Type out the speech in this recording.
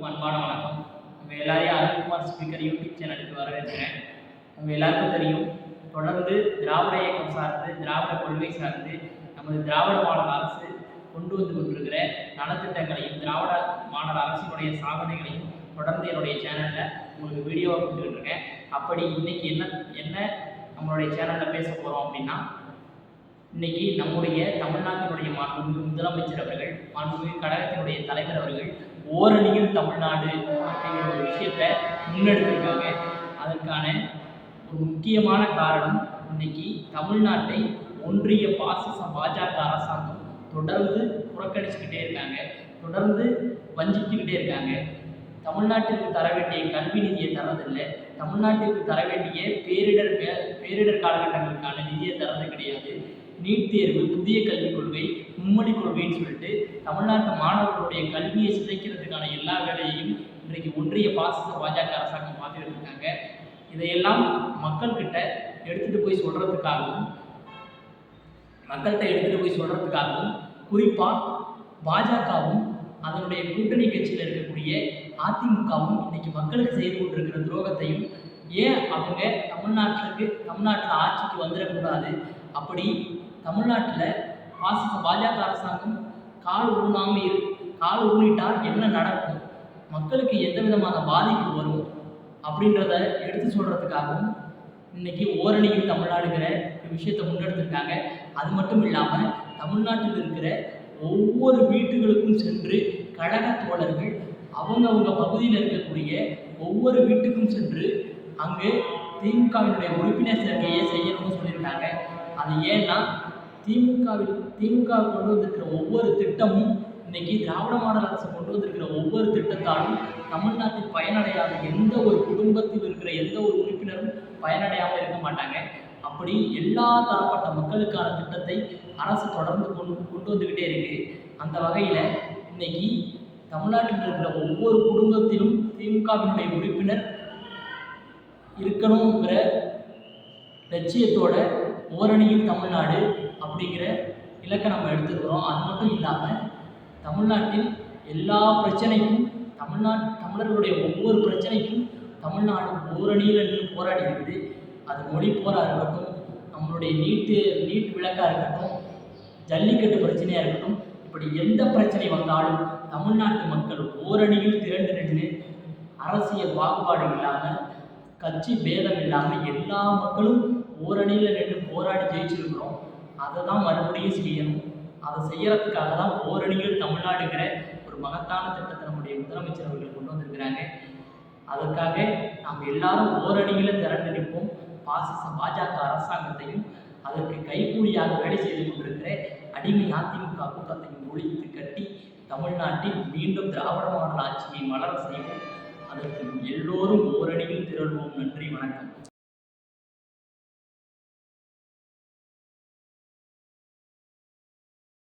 அன்பான வணக்கம். நம்ம எல்லாரையும் அருண்குமார் ஸ்பீக்கர் யூடியூப் சேனலுக்கு வரவேற்கிறேன். நம்ம எல்லாருக்கும் தெரியும், தொடர்ந்து திராவிட இயக்கம் சார்ந்து, திராவிட கொள்கை சார்ந்து நமது திராவிட மாடல் அரசு கொண்டு வந்து கொண்டிருக்கிற நலத்திட்டங்களையும், திராவிட மாடல் அரசினுடைய சாதனைகளையும் தொடர்ந்து என்னுடைய சேனலில் உங்களுக்கு வீடியோவாக கொடுத்துட்டு இருக்கேன். அப்படி இன்னைக்கு என்ன நம்மளுடைய சேனலில் பேச போகிறோம் அப்படின்னா, இன்னைக்கு நம்முடைய தமிழ்நாட்டினுடைய மாண்புமிகு முதலமைச்சர் அவர்கள், மாண்புமிகு கழகத்தினுடைய தலைவர் அவர்கள் ஓரணியில் தமிழ்நாடு அப்படிங்கிற ஒரு விஷயத்தை முன்னெடுத்திருக்காங்க. அதற்கான ஒரு முக்கியமான காரணம், இன்னைக்கு தமிழ்நாட்டை ஒன்றிய பாசிச பாஜக அரசாங்கம் தொடர்ந்து புறக்கணிச்சுக்கிட்டே இருக்காங்க, தொடர்ந்து வஞ்சிச்சுக்கிட்டே இருக்காங்க. தமிழ்நாட்டிற்கு தர வேண்டிய கல்வி நிதியை தரதில்லை, தமிழ்நாட்டிற்கு தர வேண்டிய பேரிடர் காலகட்டங்களுக்கான நிதியை தரது கிடையாது. நீட் தேர்வு, புதிய கல்விக் கொள்கை, மும்மொழி கொள்கைன்னு சொல்லிட்டு தமிழ்நாட்டு மாணவர்களுடைய கல்வியை சிதைக்கிறதுக்கான எல்லா வேலையையும் இன்றைக்கு ஒன்றிய பாசிச பாஜக அரசாங்கம் பார்த்துக்கிட்டு இருக்காங்க. இதையெல்லாம் மக்கள்கிட்ட எடுத்துகிட்டு போய் சொல்கிறதுக்காகவும் குறிப்பாக பாஜகவும் அதனுடைய கூட்டணி கட்சியில் இருக்கக்கூடிய அதிமுகவும் இன்னைக்கு மக்களுக்கு செய்து கொண்டிருக்கிற துரோகத்தையும், ஏன் அவங்க தமிழ்நாட்டில் ஆட்சிக்கு வந்துடக்கூடாது, அப்படி தமிழ்நாட்டில் பாசிச பாஜக அரசாங்கம் கால் ஊனிட்டா என்ன நடக்கும், மக்களுக்கு எந்த விதமான பாதிப்பு வரும் அப்படின்றத எடுத்து சொல்கிறதுக்காகவும் இன்னைக்கு ஓரணியில் தமிழ்நாடுங்கிற விஷயத்தை முன்னெடுத்திருக்காங்க. அது மட்டும் இல்லாமல் தமிழ்நாட்டில் இருக்கிற ஒவ்வொரு வீட்டுகளுக்கும் சென்று கழக தோழர்கள் அவங்கவுங்க பகுதியில் இருக்கக்கூடிய ஒவ்வொரு வீட்டுக்கும் சென்று அங்கு திமுகவினுடைய உறுப்பினர் சேர்க்கையை செய்யணும்னு சொல்லியிருக்காங்க. அது ஏன்னா திமுக கொண்டு வந்திருக்கிற ஒவ்வொரு திட்டமும், இன்னைக்கு திராவிட மாடல் அரசு கொண்டு வந்திருக்கிற ஒவ்வொரு திட்டத்தாலும் தமிழ்நாட்டில் பயனடையாத எந்த ஒரு குடும்பத்தில் இருக்கிற எந்த ஒரு உறுப்பினரும் பயனடையாமல் இருக்க மாட்டாங்க. அப்படி எல்லா தரப்பட்ட மக்களுக்கான திட்டத்தை அரசு தொடர்ந்து கொண்டு வந்துக்கிட்டே இருக்கு. அந்த வகையில் இன்னைக்கு தமிழ்நாட்டில் இருக்கிற ஒவ்வொரு குடும்பத்திலும் திமுகவினுடைய உறுப்பினர் இருக்கணுங்கிற லட்சியத்தோட ஓரணியில் தமிழ்நாடு அப்படிங்கிற இலக்கை நம்ம எடுத்துக்கிறோம். அது மட்டும் இல்லாமல் தமிழ்நாட்டில் எல்லா பிரச்சனைக்கும், தமிழர்களுடைய ஒவ்வொரு பிரச்சனைக்கும் தமிழ்நாடு ஓரணியில் நின்று போராடி இருக்குது. அது மொழி போராக இருக்கட்டும், நம்மளுடைய நீட் விளக்காக இருக்கட்டும், ஜல்லிக்கட்டு பிரச்சனையாக இருக்கட்டும், இப்படி எந்த பிரச்சனை வந்தாலும் தமிழ்நாட்டு மக்கள் ஓரணியில் திரண்டு நின்று அரசியல் பாகுபாடு இல்லாமல், கட்சி பேதம் இல்லாமல் எல்லா மக்களும் ஓரணியில் நின்று போராடி ஜெயிச்சிருக்கிறோம். அதை தான் மறுபடியும் செய்யணும். அதை செய்யறதுக்காக தான் ஓரணியில் தமிழ்நாடுங்கிற ஒரு மகத்தான திட்டத்தை நம்முடைய முதலமைச்சர் அவர்கள் கொண்டு வந்திருக்கிறாங்க. அதற்காக நாம் எல்லாரும் ஓரணியில் திரண்டு நிற்போம். பாசிச பாஜக அரசாங்கத்தையும் அதற்கு கைகூலியாக வேலை செய்து கொண்டிருக்கிற அடிமை அதிமுக கூட்டத்தையும் ஒழித்து கட்டி தமிழ்நாட்டில் மீண்டும் திராவிட மாடல் ஆட்சியை மலர செய்வோம். அதற்கு எல்லோரும் ஓரணியில் திரள்வோம்.